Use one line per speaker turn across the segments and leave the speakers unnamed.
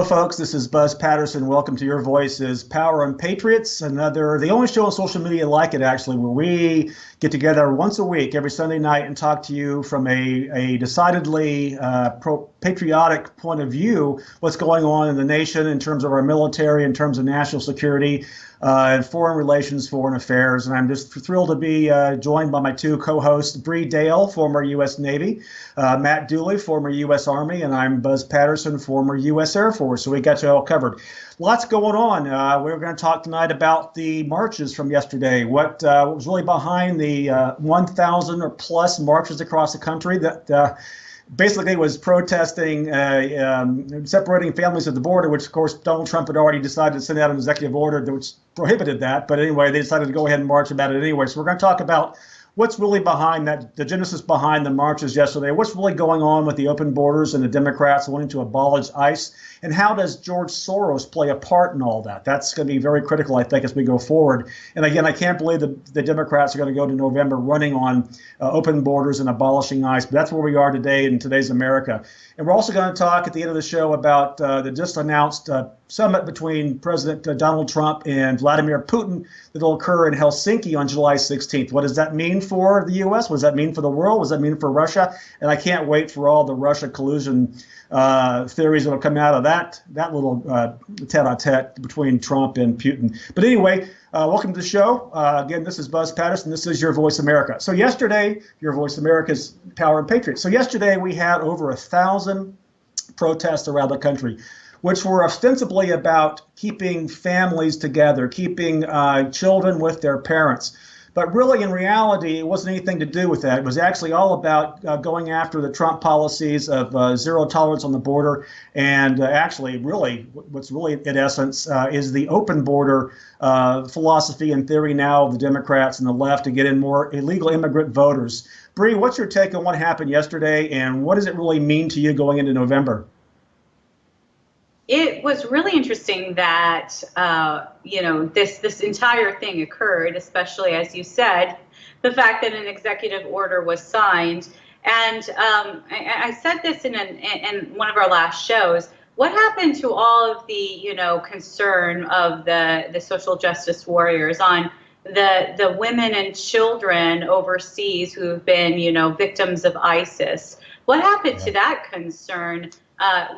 folks. This is Buzz Patterson. Welcome to Your Voice is Power on Patriots, the only show on social media like it, actually, where we get together once a week, every Sunday night, and talk to you from a decidedly patriotic point of view, what's going on in the nation in terms of our military, in terms of national security, and foreign relations, foreign affairs. And I'm just thrilled to be joined by my two co-hosts, Bree A, former U.S. Navy, Matt Dooley, former U.S. Army, and I'm Buzz Patterson, former U.S. Air Force. So we got you all covered. Lots going on. We're going to talk tonight about the marches from yesterday. What was really behind the 1,000 or plus marches across the country that basically was protesting separating families at the border, which, of course, Donald Trump had already decided to send out an executive order which prohibited that. But anyway, they decided to go ahead and march about it anyway. So we're going to talk about what's really behind that, the genesis behind the marches yesterday, what's really going on with the open borders and the Democrats wanting to abolish ICE, and how does George Soros play a part in all that? That's going to be very critical, I think, as we go forward. And again, I can't believe the Democrats are going to go to November running on open borders and abolishing ICE, but that's where we are today in today's America. And we're also going to talk at the end of the show about the just announced summit between President Donald Trump and Vladimir Putin that will occur in Helsinki on July 16th. What does that mean for the U.S.? What does that mean for the world? What does that mean for Russia? And I can't wait for all the Russia collusion theories that will come out of that little tete-a-tete between Trump and Putin. But anyway, welcome to the show. Again, this is Buzz Patterson. This is Your Voice America. So yesterday, Your Voice America's Power and Patriots. So yesterday we had over 1,000 protests around the country, which were ostensibly about keeping families together, keeping children with their parents. But really, in reality, it wasn't anything to do with that. It was actually all about going after the Trump policies of zero tolerance on the border. And actually, really, what's really in essence is the open border philosophy and theory now of the Democrats and the left to get in more illegal immigrant voters. Bree, what's your take on what happened yesterday, and what does it really mean to you going into November?
It was really interesting that, this entire thing occurred, especially, as you said, the fact that an executive order was signed. And I said this in one of our last shows. What happened to all of the, concern of the social justice warriors on the women and children overseas who have been, victims of ISIS? What happened to that concern?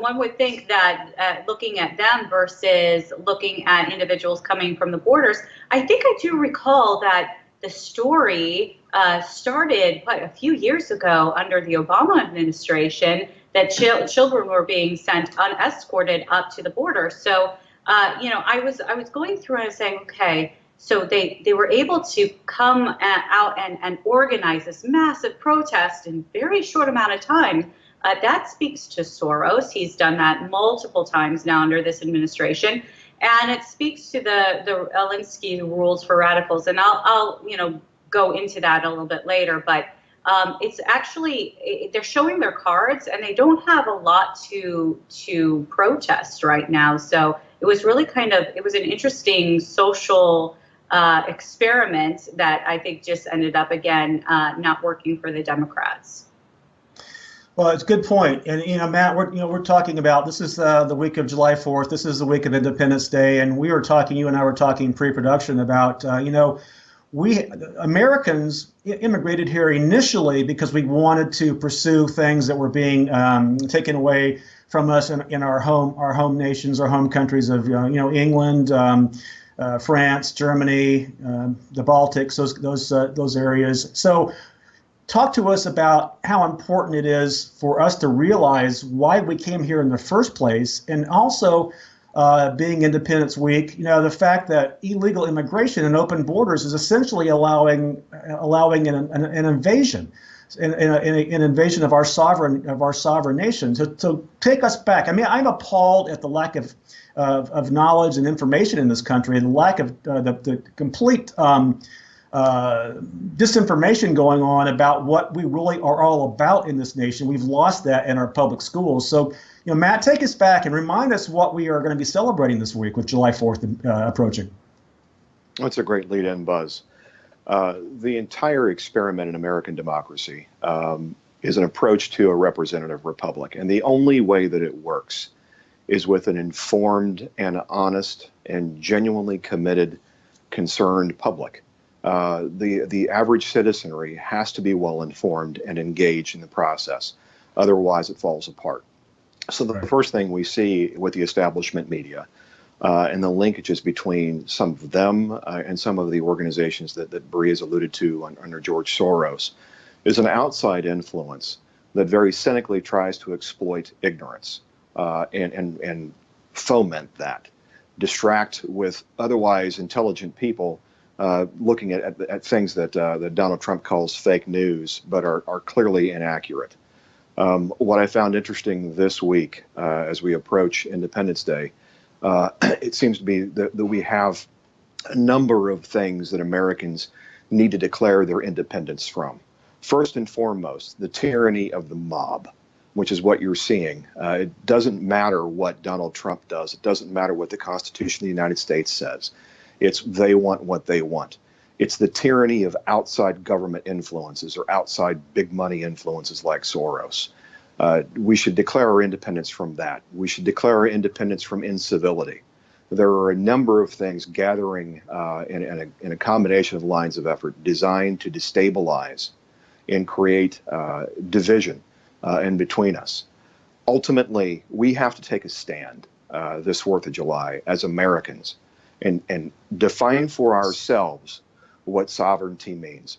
One would think that looking at them versus looking at individuals coming from the borders, I think I do recall that the story started quite a few years ago under the Obama administration that children were being sent unescorted up to the border. So, I was going through and I was saying, okay, so they were able to come out and organize this massive protest in a very short amount of time. That speaks to Soros. He's done that multiple times now under this administration, and it speaks to the Helsinki rules for radicals. And I'll go into that a little bit later. But it's actually they're showing their cards, and they don't have a lot to protest right now. So it was really it was an interesting social experiment that I think just ended up again not working for the Democrats.
Well, it's a good point. And, Matt, we're talking about, this is the week of July 4th. This is the week of Independence Day. And you and I were talking pre-production about, we Americans immigrated here initially because we wanted to pursue things that were being taken away from us in our home nations, our home countries of, England, France, Germany, the Baltics, those areas. So talk to us about how important it is for us to realize why we came here in the first place, and also being Independence Week, the fact that illegal immigration and open borders is essentially allowing an invasion, an invasion of our sovereign nation. To take us back, I mean, I'm appalled at the lack of knowledge and information in this country, and the lack of the complete disinformation going on about what we really are all about in this nation. We've lost that in our public schools. So, Matt, take us back and remind us what we are going to be celebrating this week with July 4th approaching.
That's a great lead-in, Buzz. The entire experiment in American democracy is an approach to a representative republic. And the only way that it works is with an informed and honest and genuinely committed, concerned public. The average citizenry has to be well informed and engaged in the process. Otherwise, it falls apart. So the first thing we see with the establishment media and the linkages between some of them and some of the organizations that Bree has alluded to under George Soros is an outside influence that very cynically tries to exploit ignorance and foment that, distract with otherwise intelligent people looking at things that Donald Trump calls fake news, but are clearly inaccurate. What I found interesting this week as we approach Independence Day, it seems to be that we have a number of things that Americans need to declare their independence from. First and foremost, the tyranny of the mob, which is what you're seeing. It doesn't matter what Donald Trump does. It doesn't matter what the Constitution of the United States says. It's they want what they want. It's the tyranny of outside government influences or outside big money influences like Soros. We should declare our independence from that. We should declare our independence from incivility. There are a number of things gathering in a combination of lines of effort designed to destabilize and create division in between us. Ultimately, we have to take a stand this 4th of July as Americans and define for ourselves what sovereignty means.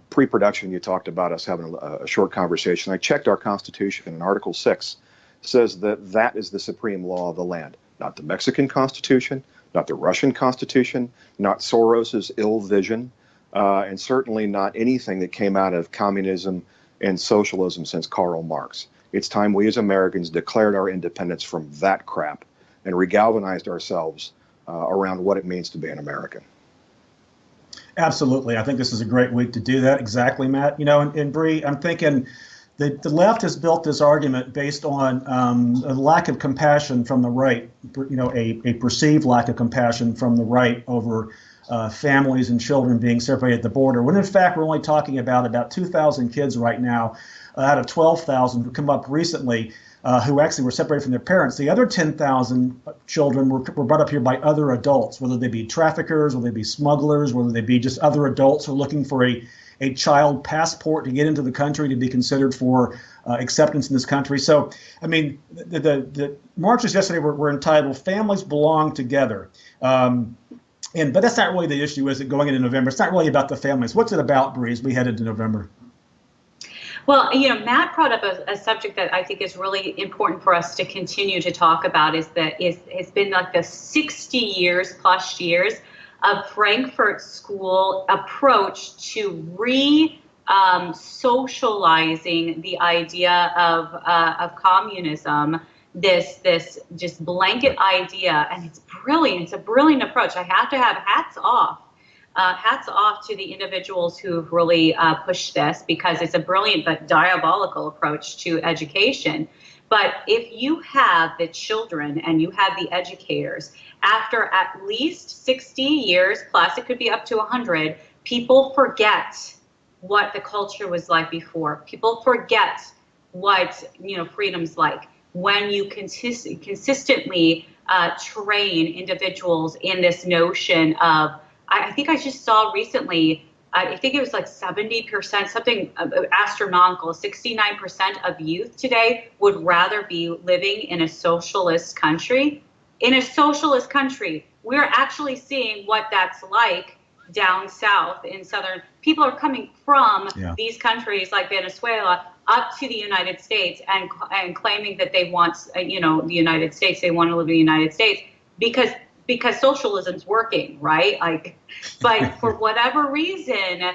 Pre-production, you talked about us having a short conversation. I checked our Constitution, and Article 6 says that is the supreme law of the land. Not the Mexican Constitution, not the Russian Constitution, not Soros's ill vision, and certainly not anything that came out of communism and socialism since Karl Marx. It's time we as Americans declared our independence from that crap and regalvanized ourselves around what it means to be an American.
Absolutely. I think this is a great week to do that. Exactly, Matt. You know, and Bree, I'm thinking the left has built this argument based on a lack of compassion from the right, you know, a perceived lack of compassion from the right over families and children being separated at the border, when in fact we're only talking about 2,000 kids right now out of 12,000 who come up recently who actually were separated from their parents. The other 10,000 children were brought up here by other adults, whether they be traffickers, whether they be smugglers, whether they be just other adults who are looking for a child passport to get into the country to be considered for acceptance in this country. So, I mean, the marches yesterday were entitled "Families Belong Together." But that's not really the issue, is it, going into November? It's not really about the families. What's it about, Bree, as we head into November?
Well, you know, Matt brought up a subject that I think is really important for us to continue to talk about, is that it's been like the 60 years plus years of Frankfurt School approach to socializing the idea of communism. This just blanket idea, and it's brilliant. It's a brilliant approach. I have to have hats off to the individuals who've really pushed this, because it's a brilliant but diabolical approach to education. But if you have the children and you have the educators, after at least 60 years plus, it could be up to 100, people forget what the culture was like before. People forget what, you know, freedom's like when you consistently train individuals in this notion of, I think I just saw recently, I think it was like 70%, something astronomical, 69% of youth today would rather be living in a socialist country. In a socialist country, we're actually seeing what that's like down south in southern. People are coming from these countries like Venezuela up to the United States and claiming that they want, you know, the United States, they want to live in the United States because socialism's working, right? Like, but for whatever reason,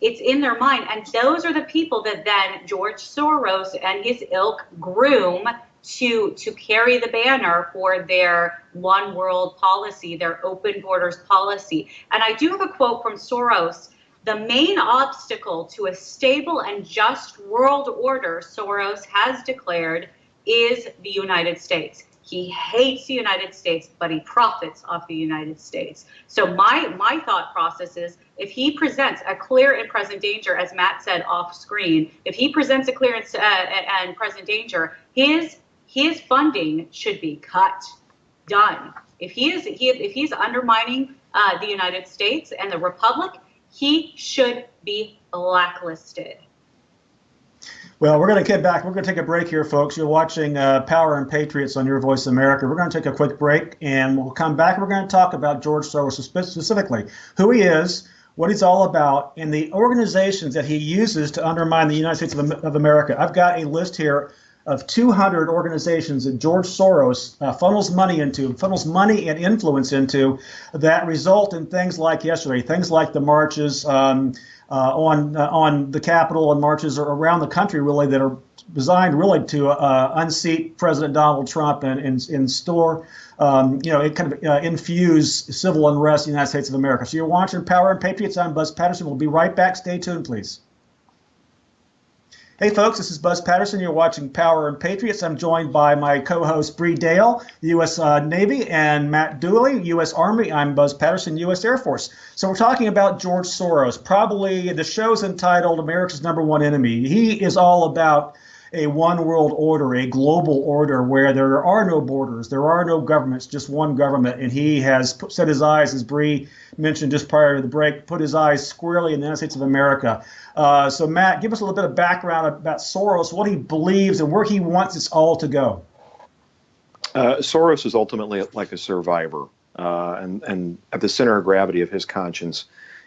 it's in their mind. And those are the people that then George Soros and his ilk groom to carry the banner for their one world policy, their open borders policy. And I do have a quote from Soros: "The main obstacle to a stable and just world order," Soros has declared, "is the United States." He hates the United States, but he profits off the United States. So my thought process is, if he presents a clear and present danger, as Matt said off screen, if he presents a clear and present danger, his his funding should be cut. Done. If he's undermining the United States and the Republic, he should be blacklisted.
Well, we're going to get back. We're going to take a break here, folks. You're watching Power and Patriots on Your Voice America. We're going to take a quick break, and we'll come back. We're going to talk about George Soros specifically, who he is, what he's all about, and the organizations that he uses to undermine the United States of America. I've got a list here of 200 organizations that George Soros funnels money and influence into that result in things like yesterday, things like the marches on the Capitol and marches around the country, really, that are designed really to unseat President Donald Trump and it kind of infuse civil unrest in the United States of America. So you're watching Power and Patriots. I'm Buzz Patterson. We'll be right back. Stay tuned, please. Hey folks, this is Buzz Patterson. You're watching Power and Patriots. I'm joined by my co-host Bree A, U.S. Navy, and Matt Dooley, U.S. Army. I'm Buzz Patterson, U.S. Air Force. So we're talking about George Soros. Probably the show's entitled America's Number One Enemy. He is all about a one world order, a global order where there are no borders, there are no governments, just one government. And he has set his eyes, as Bree mentioned just prior to the break, put his eyes squarely in the United States of America. So Matt, give us a little bit of background about Soros, what he believes and where he wants this all to go.
Soros is ultimately like a survivor, and at the center of gravity of his conscience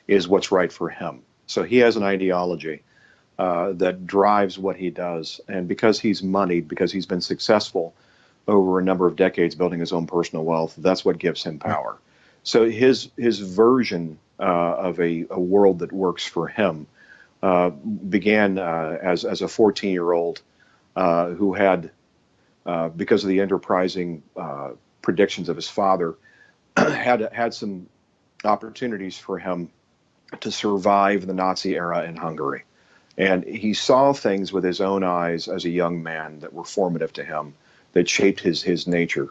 is what's right for him. So he has an ideology that drives what he does. And because he's moneyed, because he's been successful over a number of decades building his own personal wealth, that's what gives him power. So his version of a world that works for him began as a 14-year-old who had, because of the enterprising predictions of his father, had some opportunities for him to survive the Nazi era in Hungary. And he saw things with his own eyes as a young man that were formative to him, that shaped his nature,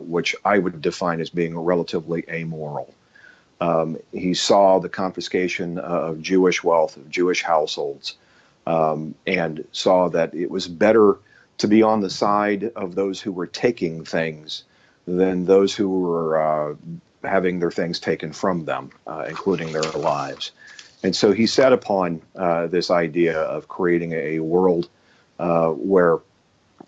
which I would define as being relatively amoral. He saw the confiscation of Jewish wealth, of Jewish households, and saw that it was better to be on the side of those who were taking things than those who were having their things taken from them, including their lives. And so he sat upon this idea of creating a world where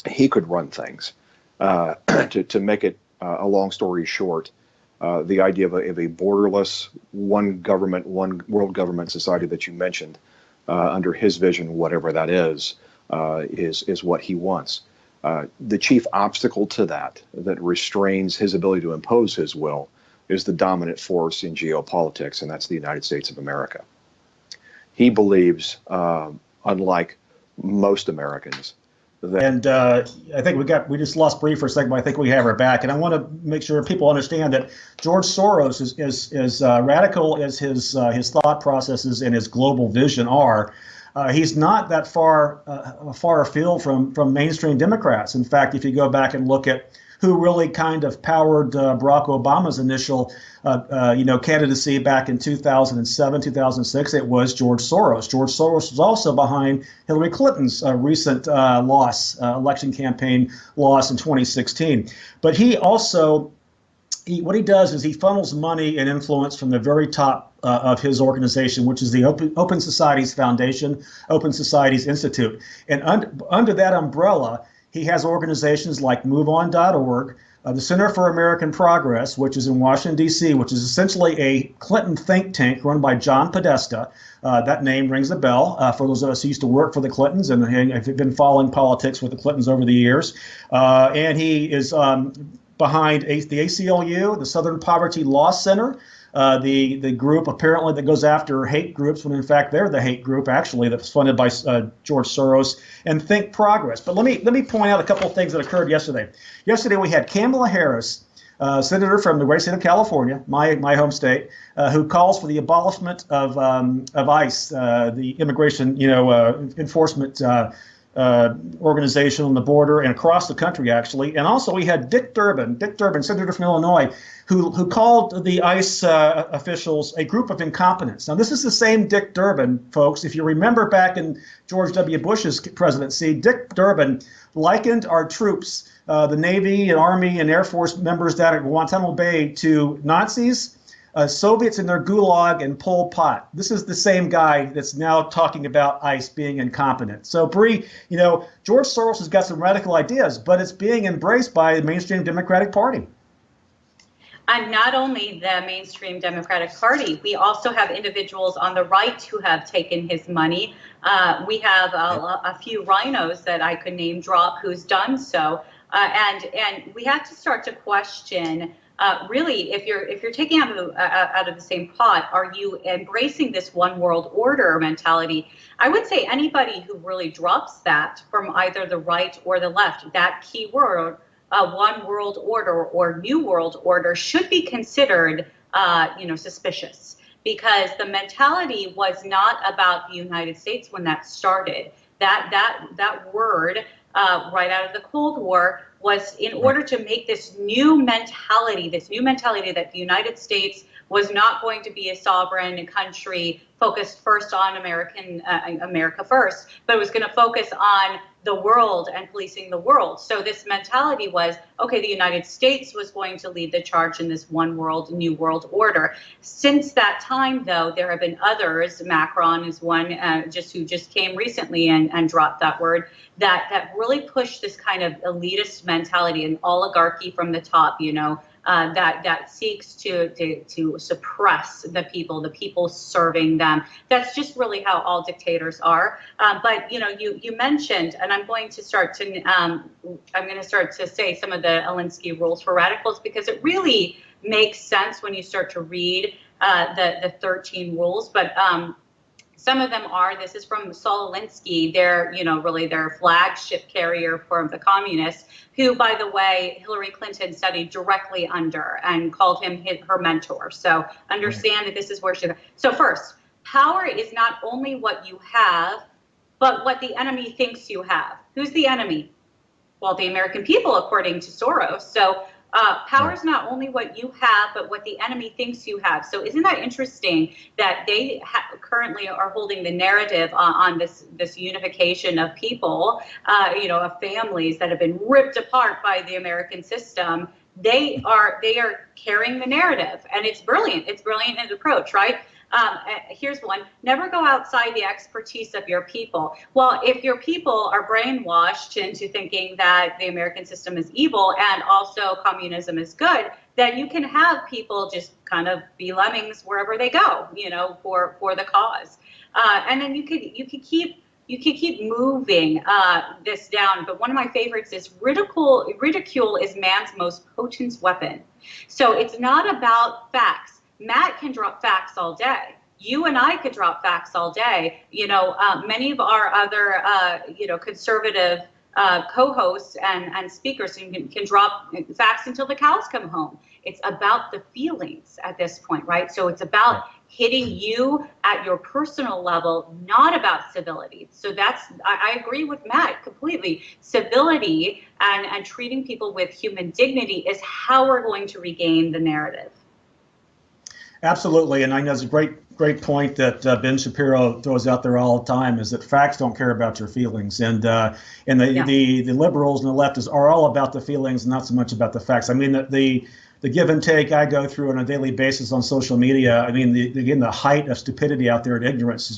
he could run things. To make it a long story short, the idea of a borderless, one government, one world government society that you mentioned, under his vision, whatever that is what he wants. The chief obstacle to that restrains his ability to impose his will is the dominant force in geopolitics, and that's the United States of America. He believes, unlike most Americans,
and I think we just lost Bree for a second, but I think we have her back. And I want to make sure people understand that George Soros is radical as his thought processes and his global vision are. He's not that far afield from mainstream Democrats. In fact, if you go back and look at who really kind of powered Barack Obama's initial candidacy back in 2007, 2006, it was George Soros. George Soros was also behind Hillary Clinton's recent election campaign loss in 2016. But what he does is he funnels money and influence from the very top of his organization, which is the Open Societies Foundation, Open Societies Institute. And under that umbrella, he has organizations like MoveOn.org, the Center for American Progress, which is in Washington, D.C., which is essentially a Clinton think tank run by John Podesta. That name rings a bell for those of us who used to work for the Clintons and have been following politics with the Clintons over the years. And he is behind the ACLU, the Southern Poverty Law Center, the group apparently that goes after hate groups, when in fact they're the hate group actually that's funded by George Soros, and Think Progress. But let me point out a couple of things that occurred yesterday. Yesterday we had Kamala Harris, senator from the great state of California, my home state, who calls for the abolishment of ICE, the immigration enforcement organization on the border and across the country, actually. And also we had Dick Durbin, senator from Illinois, who called the ICE officials a group of incompetents. Now, this is the same Dick Durbin, folks. If you remember back in George W. Bush's presidency, Dick Durbin likened our troops the Navy and Army and Air Force members down at Guantanamo Bay to Nazis, Soviets in their gulag, and Pol Pot. This is the same guy that's now talking about ICE being incompetent. So, Bree, George Soros has got some radical ideas, but it's being embraced by the mainstream Democratic Party.
And not only the mainstream Democratic Party, we also have individuals on the right who have taken his money. We have a few rhinos that I could name drop who's done so. And we have to start to question, really, if you're taking out of the same pot, are you embracing this one world order mentality? I would say anybody who really drops that from either the right or the left, that key word, one world order or new world order, should be considered, suspicious, because the mentality was not about the United States when that started. That word right out of the Cold War was in order to make this new mentality that the United States was not going to be a sovereign country focused first on America first, but it was going to focus on the world and policing the world. So this mentality was, okay, the United States was going to lead the charge in this one world, new world order. Since that time, though, there have been others. Macron is one who just came recently and dropped that word, that really pushed this kind of elitist mentality and oligarchy from the top, that seeks to suppress the people serving them. That's just really how all dictators are. But you mentioned, and I'm going to start to say some of the Helsinki rules for radicals, because it really makes sense when you start to read the 13 rules. But some of them are, this is from Saul Alinsky, really their flagship carrier for the communists, who, by the way, Hillary Clinton studied directly under and called him her mentor. So understand that this is where so first, power is not only what you have, but what the enemy thinks you have. Who's the enemy? Well, the American people, according to Soros. So power is not only what you have, but what the enemy thinks you have. So isn't that interesting that they currently are holding the narrative on this unification of people, of families that have been ripped apart by the American system? They are carrying the narrative, and it's brilliant. It's brilliant in its approach, right? Here's one: never go outside the expertise of your people. Well, if your people are brainwashed into thinking that the American system is evil and also communism is good, then you can have people just kind of be lemmings wherever they go, for the cause. And then you could keep moving this down. But one of my favorites is ridicule is man's most potent weapon. So it's not about facts. Matt can drop facts all day. You and I could drop facts all day. Many of our other, conservative co-hosts and speakers can drop facts until the cows come home. It's about the feelings at this point, right? So it's about hitting you at your personal level, not about civility. So I agree with Matt completely. Civility and treating people with human dignity is how we're going to regain the narrative.
Absolutely, and I know it's a great point that Ben Shapiro throws out there all the time, is that facts don't care about your feelings, and the liberals and the leftists are all about the feelings, not so much about the facts. I mean, the give and take I go through on a daily basis on social media. I mean, the height of stupidity out there and ignorance is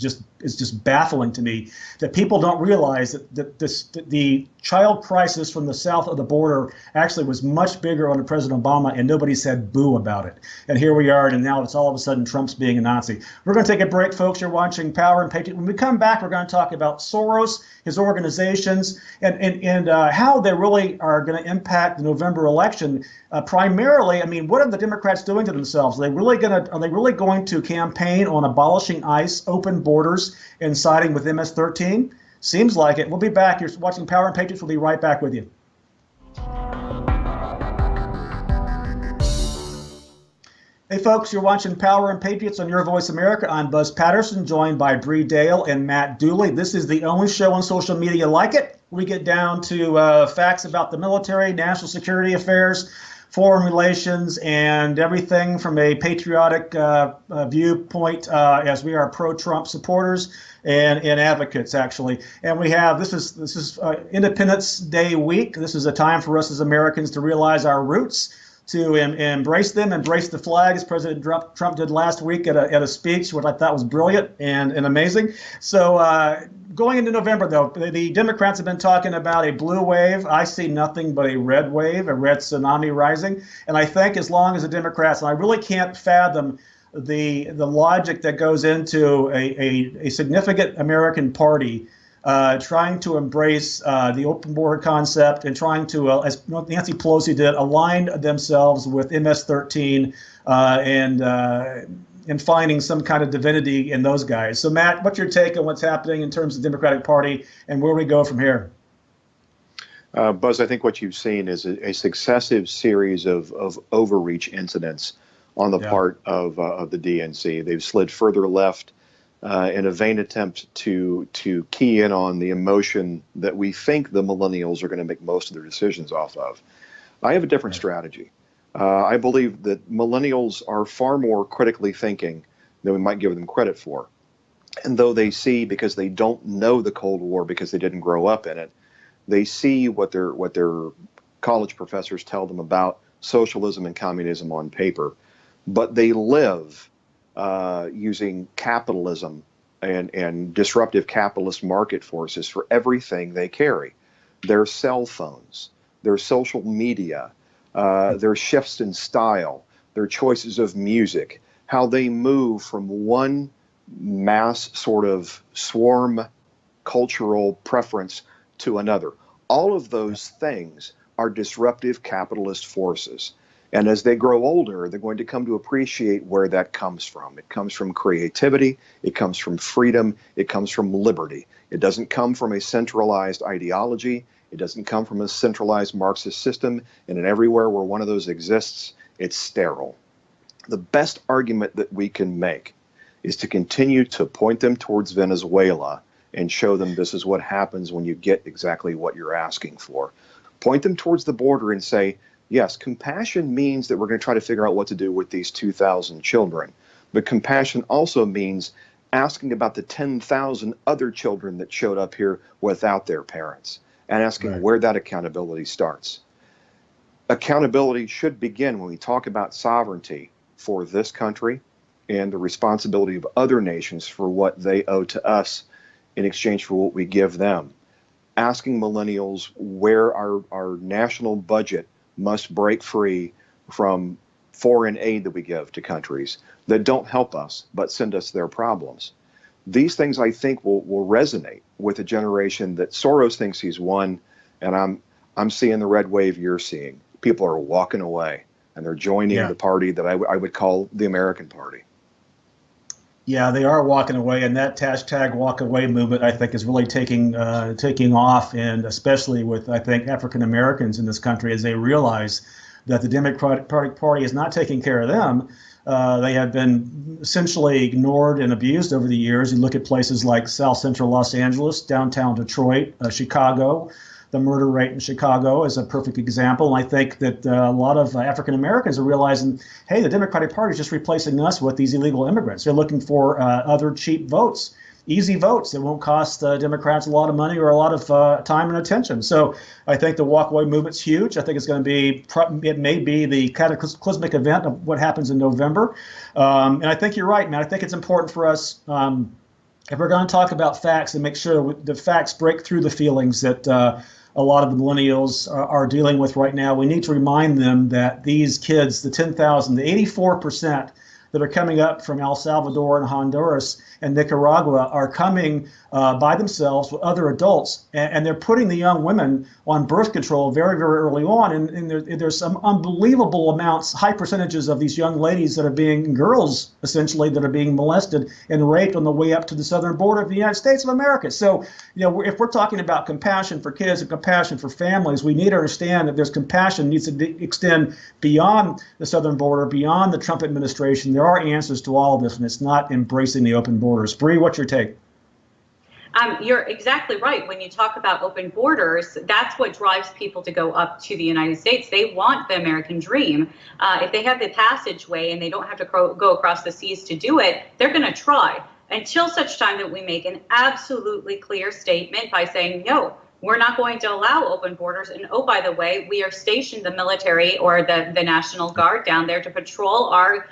just baffling to me, that people don't realize that the child crisis from the south of the border actually was much bigger under President Obama, and nobody said boo about it. And here we are, and now it's all of a sudden Trump's being a Nazi. We're going to take a break, folks. You're watching Power and Patriots. When we come back, we're going to talk about Soros, his organizations, and how they really are going to impact the November election. Primarily, I mean, what are the Democrats doing to themselves? Are they really going to campaign on abolishing ICE, open borders, and siding with MS-13? Seems like it. We'll be back. You're watching Power and Patriots. We'll be right back with you. Hey folks, you're watching Power and Patriots on Your Voice America. I'm Buzz Patterson, joined by Bree Dail and Matt Dooley. This is the only show on social media like it. We get down to facts about the military, national security affairs. foreign relations, and everything from a patriotic viewpoint, as we are pro-Trump supporters and advocates, actually. And we have, this is Independence Day week. This is a time for us as Americans to realize our roots, to embrace them, embrace the flag, as President Trump did last week at a speech, which I thought was brilliant and amazing. So going into November, though, the Democrats have been talking about a blue wave. I see nothing but a red wave, a red tsunami rising. And I think as long as the Democrats, and I really can't fathom the logic that goes into a significant American party trying to embrace the open border concept and trying to, as Nancy Pelosi did, align themselves with MS-13 and finding some kind of divinity in those guys. So, Matt, what's your take on what's happening in terms of the Democratic Party and where we go from here?
Buzz, I think what you've seen is a successive series of overreach incidents on the part of the DNC. They've slid further left in a vain attempt to key in on the emotion that we think the millennials are going to make most of their decisions off of. I have a different strategy. I believe that millennials are far more critically thinking than we might give them credit for. And though they see, because they don't know the Cold War because they didn't grow up in it, they see what their college professors tell them about socialism and communism on paper, but they live using capitalism and disruptive capitalist market forces for everything they carry. Their cell phones, their social media, their shifts in style, their choices of music, how they move from one mass sort of swarm cultural preference to another. All of those things are disruptive capitalist forces. And as they grow older, they're going to come to appreciate where that comes from. It comes from creativity. It comes from freedom. It comes from liberty. It doesn't come from a centralized ideology. It doesn't come from a centralized Marxist system. And in everywhere where one of those exists, it's sterile. The best argument that we can make is to continue to point them towards Venezuela and show them this is what happens when you get exactly what you're asking for. Point them towards the border and say, yes, compassion means that we're going to try to figure out what to do with these 2,000 children. But compassion also means asking about the 10,000 other children that showed up here without their parents and asking where that accountability starts. Accountability should begin when we talk about sovereignty for this country and the responsibility of other nations for what they owe to us in exchange for what we give them. Asking millennials where our national budget must break free from foreign aid that we give to countries that don't help us but send us their problems. These things, I think, will resonate with a generation that Soros thinks he's won, and I'm seeing the red wave you're seeing. People are walking away, and they're joining the party that I would call the American Party.
Yeah, they are walking away, and that hashtag walk away movement, I think, is really taking off, and especially with, I think, African Americans in this country as they realize that the Democratic Party is not taking care of them. They have been essentially ignored and abused over the years. You look at places like South Central Los Angeles, downtown Detroit, Chicago. The murder rate in Chicago is a perfect example. And I think that a lot of African Americans are realizing, hey, the Democratic Party is just replacing us with these illegal immigrants. They're looking for other cheap votes, easy votes that won't cost Democrats a lot of money or a lot of time and attention. So I think the walkaway movement's huge. I think it's going to be, it may be the cataclysmic event of what happens in November. And I think you're right, man. I think it's important for us, if we're going to talk about facts, and make sure the facts break through the feelings that a lot of the millennials are dealing with right now. We need to remind them that these kids, the 10,000, the 84% that are coming up from El Salvador and Honduras and Nicaragua are coming by themselves with other adults, and they're putting the young women on birth control very, very early on. And there's some unbelievable amounts, high percentages of these young ladies that are being, girls essentially, that are being molested and raped on the way up to the southern border of the United States of America. So, you know, if we're talking about compassion for kids and compassion for families, we need to understand that there's compassion needs to extend beyond the southern border, beyond the Trump administration. There are answers to all of this, and it's not embracing the open borders. Bree, what's your take?
You're exactly right. When you talk about open borders, that's what drives people to go up to the United States. They want the American dream. If they have the passageway and they don't have to go across the seas to do it, they're going to try until such time that we make an absolutely clear statement by saying, no, we're not going to allow open borders. And oh, by the way, we are stationed the military or the National Guard down there to patrol our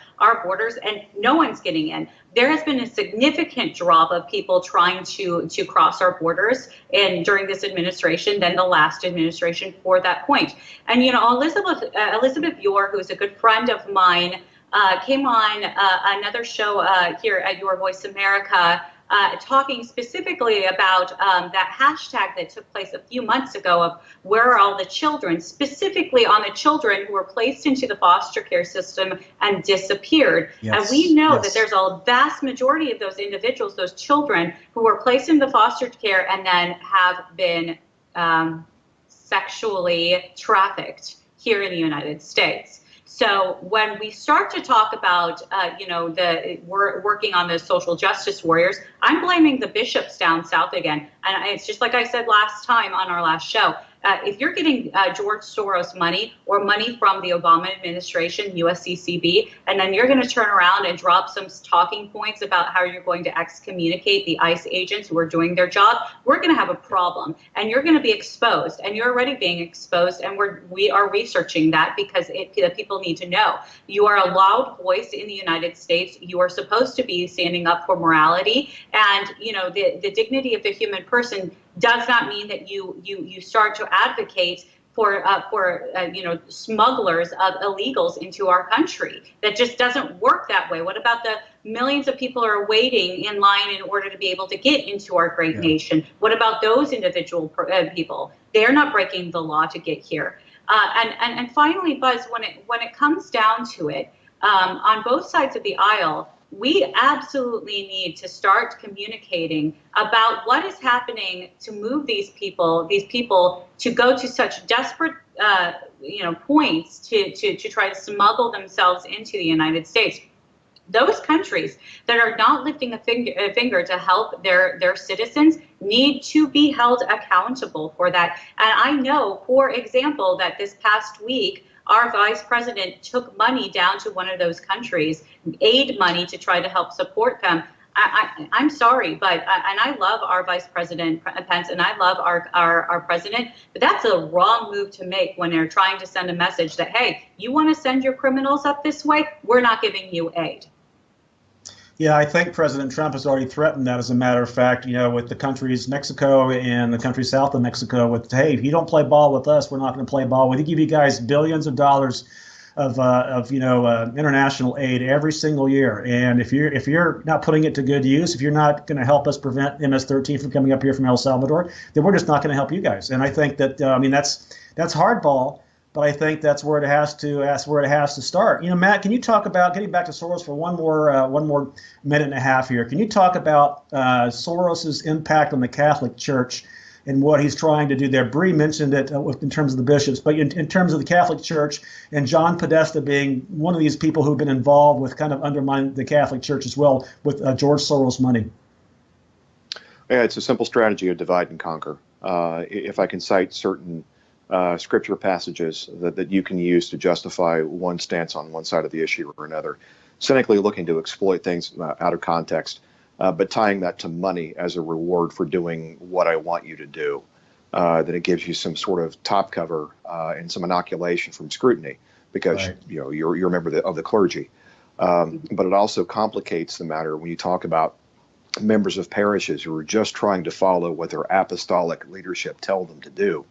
borders, and no one's getting in. There has been a significant drop of people trying to cross our borders and during this administration than the last administration for that point. And, you know, Elizabeth Yore, who's a good friend of mine, came on another show here at Your Voice America, talking specifically about that hashtag that took place a few months ago of where are all the children, specifically on the children who were placed into the foster care system and disappeared. Yes. And we know that there's a vast majority of those individuals, those children who were placed in the foster care and then have been sexually trafficked here in the United States. So when we start to talk about, we're working on the social justice warriors, I'm blaming the bishops down south again. And it's just like I said last time on our last show. If you're getting George Soros money or money from the Obama administration, USCCB, and then you're going to turn around and drop some talking points about how you're going to excommunicate the ICE agents who are doing their job, we're going to have a problem. And you're going to be exposed. And you're already being exposed. And we are researching that because the people need to know. You are a loud voice in the United States. You are supposed to be standing up for morality. And, you know, the dignity of the human person does not mean that you start to advocate for smugglers of illegals into our country. That just doesn't work that way. What about the millions of people who are waiting in line in order to be able to get into our great nation? What about those individual people? They're not breaking the law to get here. And finally, Buzz, when it comes down to it, on both sides of the aisle, we absolutely need to start communicating about what is happening to move these people to go to such desperate, points to try to smuggle themselves into the United States. Those countries that are not lifting a finger to help their citizens need to be held accountable for that. And I know, for example, that this past week, our vice president took money down to one of those countries, aid money to try to help support them. I'm sorry, but and I love our Vice President Pence and I love our president, but that's a wrong move to make when they're trying to send a message that, hey, you want to send your criminals up this way? We're not giving you aid.
Yeah, I think President Trump has already threatened that, as a matter of fact, with the countries Mexico and the countries south of Mexico with, hey, if you don't play ball with us, we're not going to play ball with you. Give you guys billions of dollars of international aid every single year. And if you're not putting it to good use, if you're not going to help us prevent MS-13 from coming up here from El Salvador, then we're just not going to help you guys. And I think that, that's hardball. But I think that's where it has to start. Matt, can you talk about, getting back to Soros for one more minute and a half here? Can you talk about Soros's impact on the Catholic Church and what he's trying to do there? Bree mentioned it in terms of the bishops, but in terms of the Catholic Church and John Podesta being one of these people who've been involved with kind of undermining the Catholic Church as well with George Soros money.
Yeah, it's a simple strategy of divide and conquer. If I can cite certain scripture passages that you can use to justify one stance on one side of the issue or another, cynically looking to exploit things out of context, but tying that to money as a reward for doing what I want you to do, then it gives you some sort of top cover and some inoculation from scrutiny because you're a member of the clergy. But it also complicates the matter when you talk about members of parishes who are just trying to follow what their apostolic leadership tell them to do.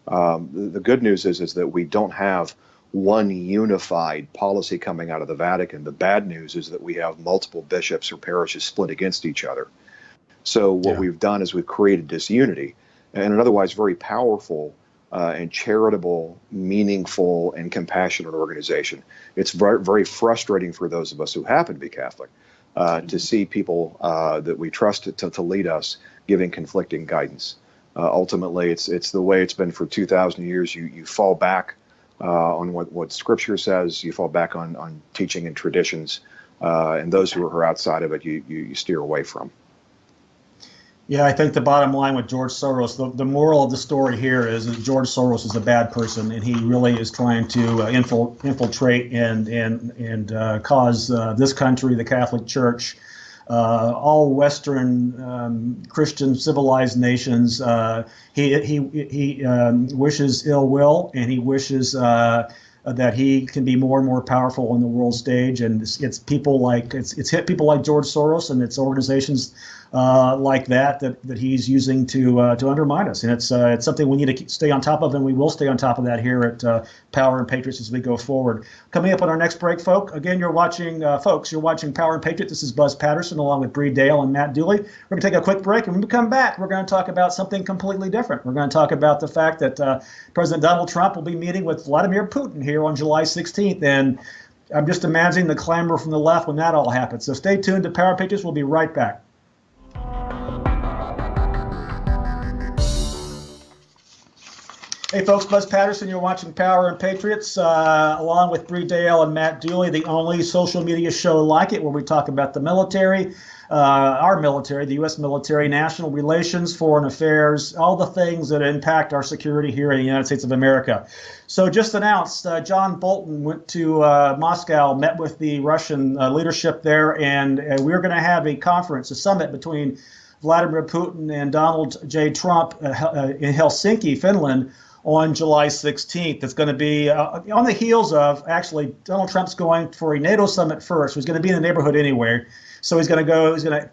The good news is that we don't have one unified policy coming out of the Vatican. The bad news is that we have multiple bishops or parishes split against each other. So what we've done is we've created disunity and an otherwise very powerful and charitable, meaningful, and compassionate organization. It's very, very frustrating for those of us who happen to be Catholic to see people that we trust to lead us giving conflicting guidance. Ultimately, it's the way it's been for 2,000 years. You fall back on what Scripture says. You fall back on teaching and traditions, and those who are outside of it, you steer away from.
Yeah, I think the bottom line with George Soros, the moral of the story here is that George Soros is a bad person, and he really is trying to infiltrate and cause this country, the Catholic Church, all Western Christian civilized nations. He wishes ill will, and he wishes that he can be more and more powerful on the world stage, and it's people like it's hit people like George Soros, and it's organizations like that he's using to undermine us, and it's something we need to stay on top of, and we will stay on top of that here at Power and Patriots as we go forward. Coming up on our next break, folks, you're watching Power and Patriots. This is Buzz Patterson along with Bree, Dail, and Matt Dooley. We're going to take a quick break, and when we come back, we're going to talk about something completely different. We're going to talk about the fact that President Donald Trump will be meeting with Vladimir Putin here on July 16th, and I'm just imagining the clamor from the left when that all happens. So stay tuned to Power and Patriots. We'll be right back. Hey folks, Buzz Patterson, you're watching Power and Patriots, along with Bree, Dail, and Matt Dooley, the only social media show like it where we talk about the military, our military, the U.S. military, national relations, foreign affairs, all the things that impact our security here in the United States of America. So just announced, John Bolton went to Moscow, met with the Russian leadership there, and we're going to have a conference, a summit between Vladimir Putin and Donald J. Trump in Helsinki, Finland, on July 16th. It's going to be on the heels of, actually, Donald Trump's going for a NATO summit first. He's going to be in the neighborhood anyway. So he's going to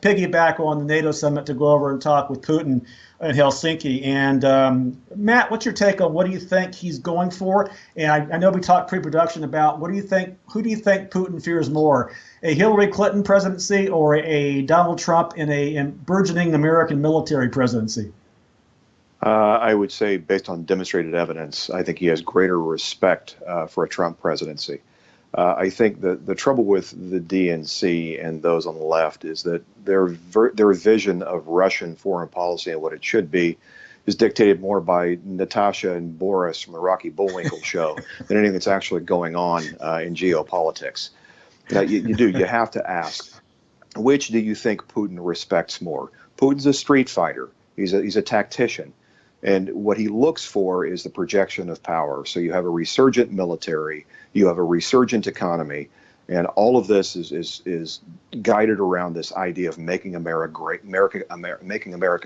piggyback on the NATO summit to go over and talk with Putin in Helsinki. And Matt, what's your take on what do you think he's going for? And I know we talked pre-production about who do you think Putin fears more, a Hillary Clinton presidency or a Donald Trump in a burgeoning American military presidency?
I would say, based on demonstrated evidence, I think he has greater respect for a Trump presidency. I think that the trouble with the DNC and those on the left is that their vision of Russian foreign policy and what it should be is dictated more by Natasha and Boris from the Rocky Bullwinkle show than anything that's actually going on in geopolitics. You have to ask, which do you think Putin respects more? Putin's a street fighter. He's a tactician. And what he looks for is the projection of power. So you have a resurgent military, you have a resurgent economy, and all of this is guided around this idea of making America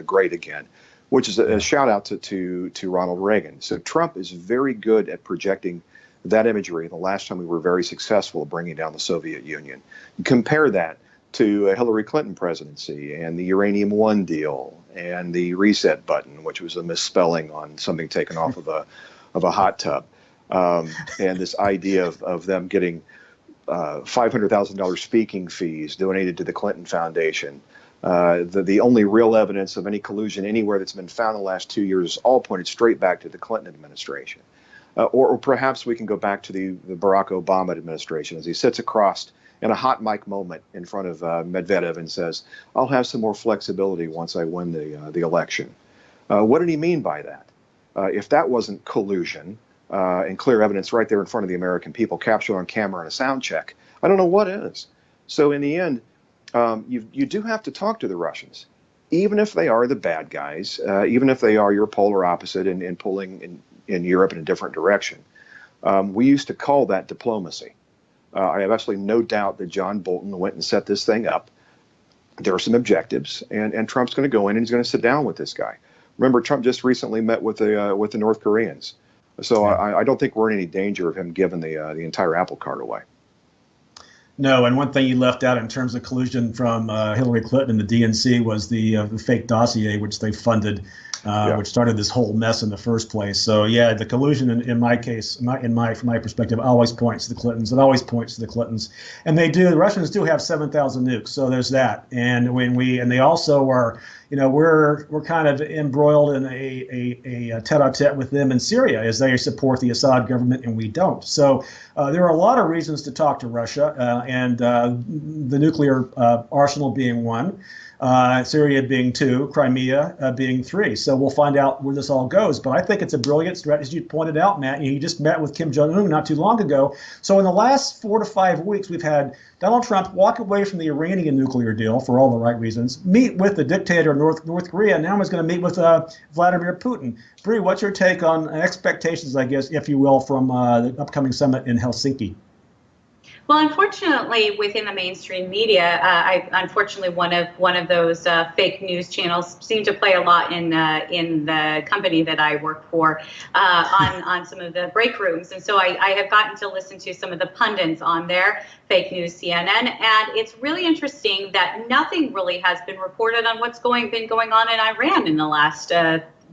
great again, which is a shout out to Ronald Reagan. So Trump is very good at projecting that imagery. The last time we were very successful at bringing down the Soviet Union. Compare that to a Hillary Clinton presidency and the Uranium One deal and the reset button, which was a misspelling on something taken off of a hot tub, and this idea of them getting $500,000 speaking fees donated to the Clinton Foundation. The only real evidence of any collusion anywhere that's been found in the last 2 years all pointed straight back to the Clinton administration. Or perhaps we can go back to the Barack Obama administration as he sits across in a hot mic moment in front of Medvedev and says, I'll have some more flexibility once I win the election. What did he mean by that? If that wasn't collusion and clear evidence right there in front of the American people captured on camera and a sound check, I don't know what is. So in the end, you do have to talk to the Russians, even if they are the bad guys, even if they are your polar opposite and pulling in Europe in a different direction. We used to call that diplomacy. I have absolutely no doubt that John Bolton went and set this thing up. There are some objectives, and Trump's going to go in and he's going to sit down with this guy. Remember, Trump just recently met with the North Koreans. So I don't think we're in any danger of him giving the entire apple cart away.
No, and one thing you left out in terms of collusion from Hillary Clinton and the DNC was the fake dossier, which they funded, which started this whole mess in the first place. So yeah, the collusion in my case, from my perspective, always points to the Clintons. It always points to the Clintons, and they do. The Russians do have 7,000 nukes, so there's that. And they also are, we're kind of embroiled in a tete-a-tete with them in Syria as they support the Assad government and we don't. So there are a lot of reasons to talk to Russia, and the nuclear arsenal being one. Syria being 2, Crimea being 3. So we'll find out where this all goes. But I think it's a brilliant strategy. You pointed out, Matt. He just met with Kim Jong-un not too long ago. So in the last 4 to 5 weeks, we've had Donald Trump walk away from the Iranian nuclear deal for all the right reasons, meet with the dictator of North Korea, and now he's going to meet with Vladimir Putin. Bree, what's your take on expectations, I guess, if you will, from the upcoming summit in Helsinki?
Well, unfortunately, within the mainstream media, unfortunately one of those fake news channels seem to play a lot in the company that I work for on some of the break rooms, and so I have gotten to listen to some of the pundits on there, fake news CNN, and it's really interesting that nothing really has been reported on what's been going on in Iran in the last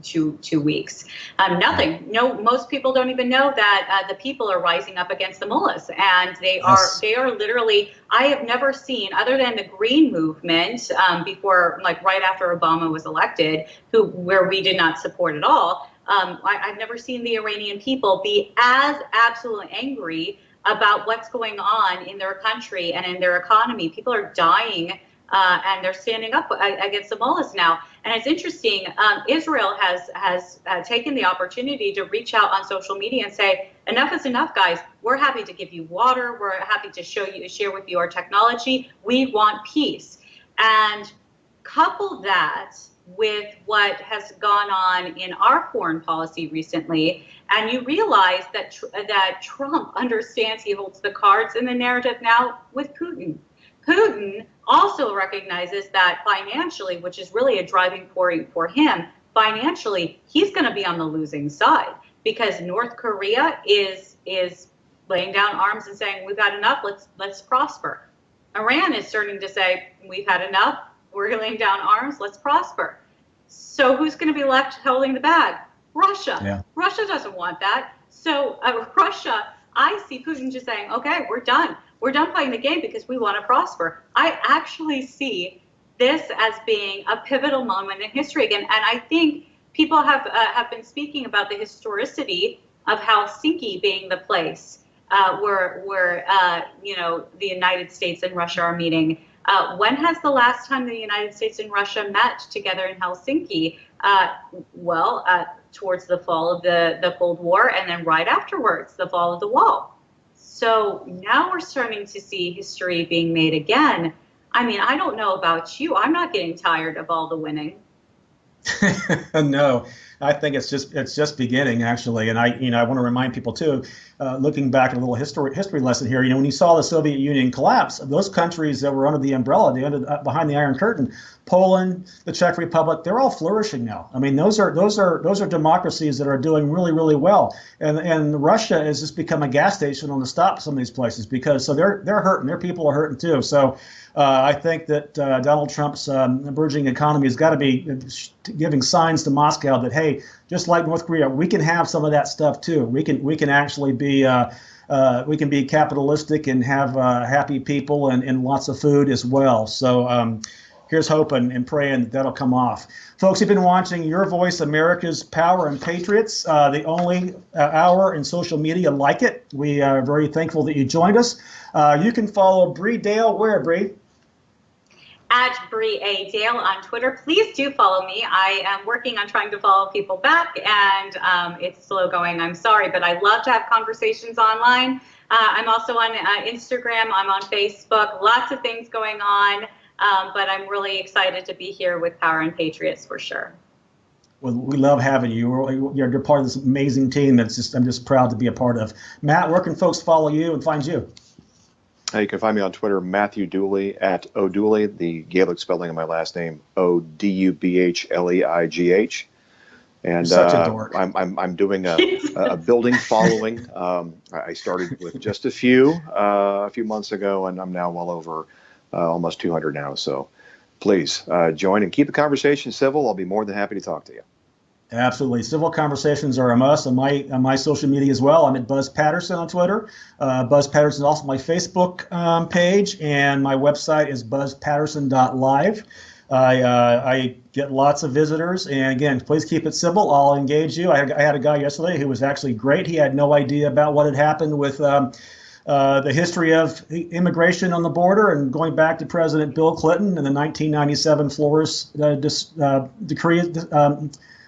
2 weeks. Nothing. No, most people don't even know that the people are rising up against the mullahs, and they are literally. I have never seen, other than the Green Movement before, like right after Obama was elected, where we did not support at all. I've never seen the Iranian people be as absolutely angry about what's going on in their country and in their economy. People are dying. And they're standing up against the mullahs now. And it's interesting, Israel has taken the opportunity to reach out on social media and say, enough is enough, guys. We're happy to give you water. We're happy to share with you our technology. We want peace. And couple that with what has gone on in our foreign policy recently, and you realize that Trump understands he holds the cards in the narrative now with Putin. Putin also recognizes that financially, which is really a driving point for him, financially, he's going to be on the losing side because North Korea is laying down arms and saying, we've had enough, let's prosper. Iran is starting to say, we've had enough, we're laying down arms, let's prosper. So who's going to be left holding the bag? Russia. Yeah. Russia doesn't want that. So Russia, I see Putin just saying, okay, we're done. We're done playing the game because we want to prosper. I actually see this as being a pivotal moment in history again. And I think people have been speaking about the historicity of Helsinki being the place where the United States and Russia are meeting. When has the last time the United States and Russia met together in Helsinki? Towards the fall of the Cold War, and then right afterwards, the fall of the wall. So now we're starting to see history being made again. I mean, I don't know about you. I'm not getting tired of all the winning.
No, I think it's just beginning, actually. And I want to remind people too, looking back at a little history lesson here. When you saw the Soviet Union collapse, those countries that were under the umbrella, behind the Iron Curtain, Poland, the Czech Republic, they're all flourishing now. I mean, those are democracies that are doing really, really well. And Russia has just become a gas station on the stop of some of these places because they're hurting. Their people are hurting too. So I think that Donald Trump's emerging economy has got to be giving signs to Moscow that, hey, just like North Korea, we can have some of that stuff too. We can actually be capitalistic and have happy people and lots of food as well. So here's hoping and praying that'll come off. Folks, you've been watching Your Voice, America's Power and Patriots, the only hour in social media like it. We are very thankful that you joined us. You can follow Bree Dail. Where, Bree?
At Bree A. Dail on Twitter. Please do follow me. I am working on trying to follow people back, and it's slow going. I'm sorry, but I love to have conversations online. I'm also on Instagram. I'm on Facebook. Lots of things going on, but I'm really excited to be here with Power and Patriots for sure.
Well, we love having you. You're part of this amazing team. I'm just proud to be a part of. Matt, where can folks follow you and find you?
You can find me on Twitter, Matthew Dooley, at O'Dooley, the Gaelic spelling of my last name, Odubhleigh. And I'm doing a building following. I started with just a few months ago, and I'm now well over almost 200 now. So please join and keep the conversation civil. I'll be more than happy to talk to you.
Absolutely. Civil conversations are a must on my social media as well. I'm at Buzz Patterson on Twitter. Buzz Patterson is also my Facebook page, and my website is buzzpatterson.live. I get lots of visitors, and again, please keep it civil. I'll engage you. I had a guy yesterday who was actually great. He had no idea about what had happened with the history of immigration on the border and going back to President Bill Clinton and the 1997 Flores decree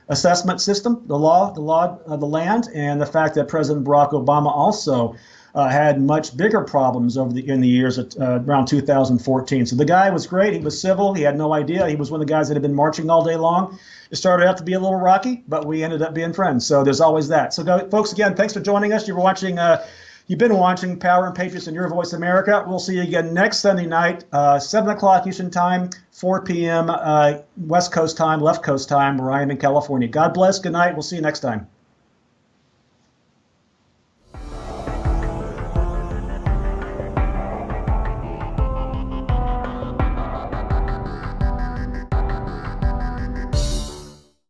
assessment system, the law of the land, and the fact that President Barack Obama also had much bigger problems in the years around 2014. So the guy was great. He was civil. He had no idea. He was one of the guys that had been marching all day long. It started out to be a little rocky, but we ended up being friends. So there's always that. So folks, again, thanks for joining us. You've been watching Power and Patriots and Your Voice America. We'll see you again next Sunday night, 7 o'clock Eastern Time, 4 p.m. West Coast time, Left Coast time, where I am in California. God bless. Good night. We'll see you next time.